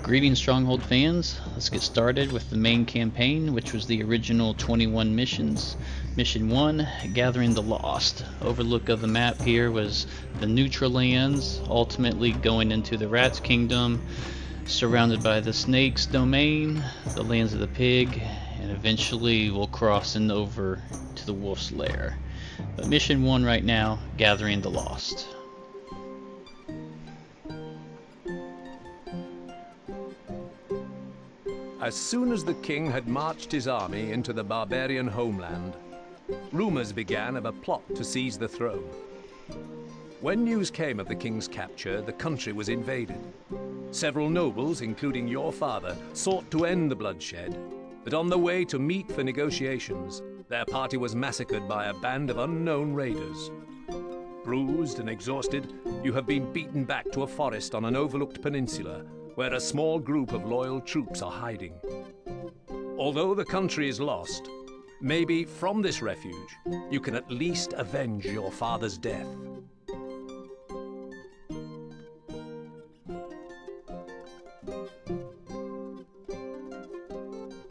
Greetings, Stronghold fans. Let's get started with the main campaign, which was the original 21 missions. Mission 1, Gathering the Lost. Overlook of the map here was the neutral lands, ultimately going into the Rat's Kingdom, surrounded by the Snake's domain, the lands of the Pig, and eventually we'll cross and over to the Wolf's lair. But Mission 1 right now, Gathering the Lost. As soon as the king had marched his army into the barbarian homeland, rumors began of a plot to seize the throne. When news came of the king's capture, the country was invaded. Several nobles, including your father, sought to end the bloodshed, but on the way to meet for negotiations, their party was massacred by a band of unknown raiders. Bruised and exhausted, you have been beaten back to a forest on an overlooked peninsula, where a small group of loyal troops are hiding. Although the country is lost, maybe from this refuge, you can at least avenge your father's death.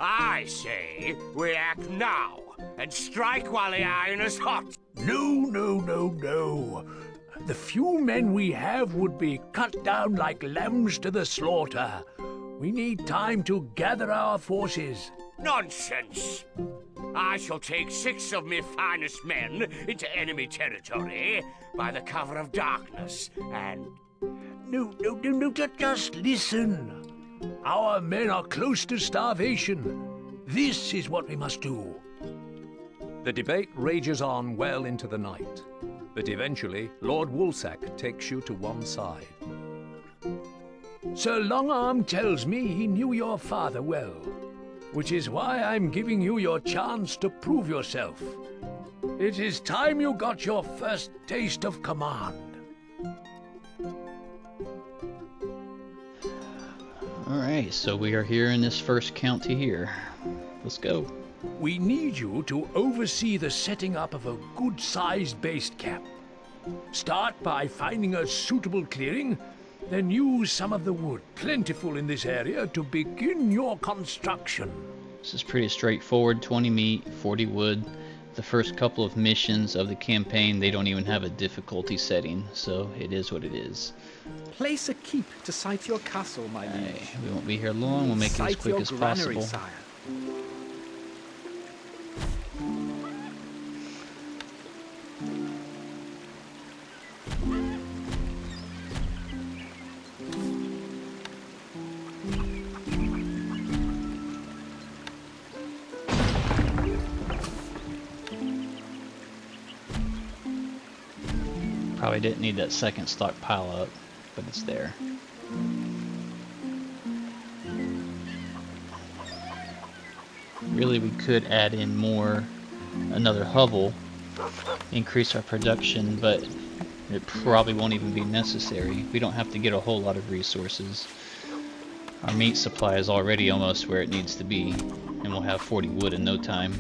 I say we act now, and strike while the iron is hot. No. The few men we have would be cut down like lambs to the slaughter. We need time to gather our forces. Nonsense! I shall take 6 of my finest men into enemy territory by the cover of darkness, and... No, just listen. Our men are close to starvation. This is what we must do. The debate rages on well into the night, but eventually Lord Woolsack takes you to one side. Sir Longarm tells me he knew your father well, which is why I'm giving you your chance to prove yourself. It is time you got your first taste of command. Alright, so we are here in this first county here. Let's go. We need you to oversee the setting up of a good-sized base camp. Start by finding a suitable clearing, then use some of the wood plentiful in this area to begin your construction. This is pretty straightforward. 20 meat, 40 wood. The first couple of missions of the campaign, they don't even have a difficulty setting, so it is what it is. Place a keep to site your castle, my liege. We won't be here long. We'll make it as quick as granary, possible. Sire. Probably didn't need that second stockpile up, but it's there. Really, we could add in another hovel, increase our production, but it probably won't even be necessary. We don't have to get a whole lot of resources. Our meat supply is already almost where it needs to be, and we'll have 40 wood in no time.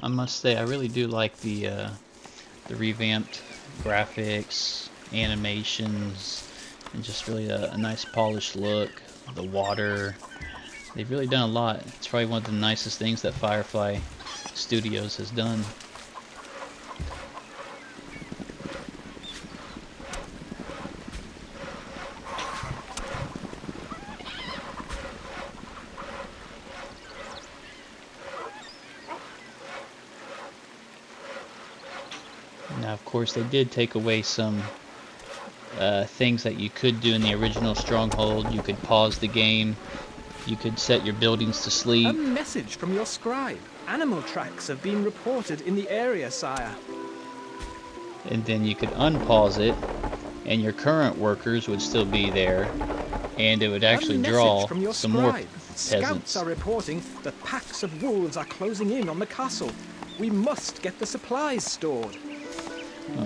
I must say, I really do like the revamped graphics, animations, and just really a nice polished look. The water, they've really done a lot. It's probably one of the nicest things that Firefly Studios has done. Now, of course, they did take away some things that you could do in the original Stronghold. You could pause the game. You could set your buildings to sleep. A message from your scribe. Animal tracks have been reported in the area, sire. And then you could unpause it, and your current workers would still be there, and it would actually draw some more peasants. Scouts are reporting that packs of wolves are closing in on the castle. We must get the supplies stored.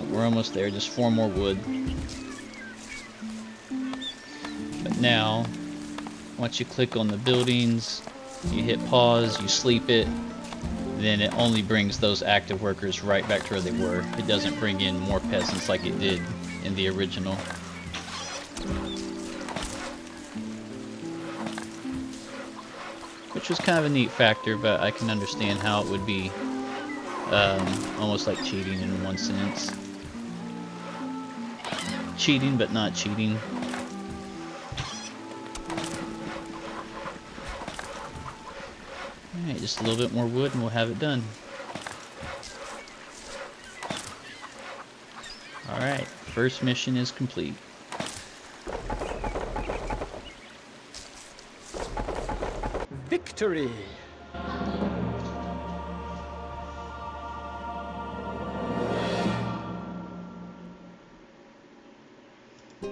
We're almost there, just 4 more wood. But Now, once you click on the buildings, you hit pause, you sleep it, then it only brings those active workers right back to where they were. It doesn't bring in more peasants like it did in the original. Which was kind of a neat factor, but I can understand how it would be almost like cheating in one sense. Cheating, but not cheating. Alright, just a little bit more wood and we'll have it done. Alright, first mission is complete. Victory!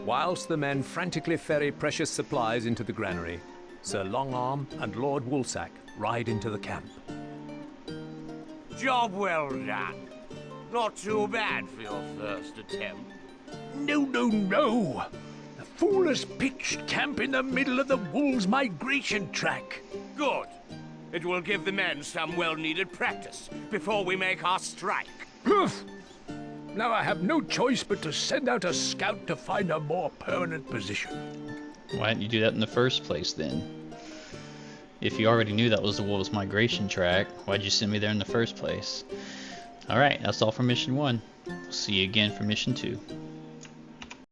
Whilst the men frantically ferry precious supplies into the granary, Sir Longarm and Lord Woolsack ride into the camp. Job well done. Not too bad for your first attempt. No, no, no! The fool has pitched camp in the middle of the wolves' migration track. Good. It will give the men some well-needed practice before we make our strike. Poof! Now I have no choice but to send out a scout to find a more permanent position. Why didn't you do that in the first place then? If you already knew that was the wolves' migration track, why'd you send me there in the first place? Alright, that's all for mission 1. We'll see you again for mission 2.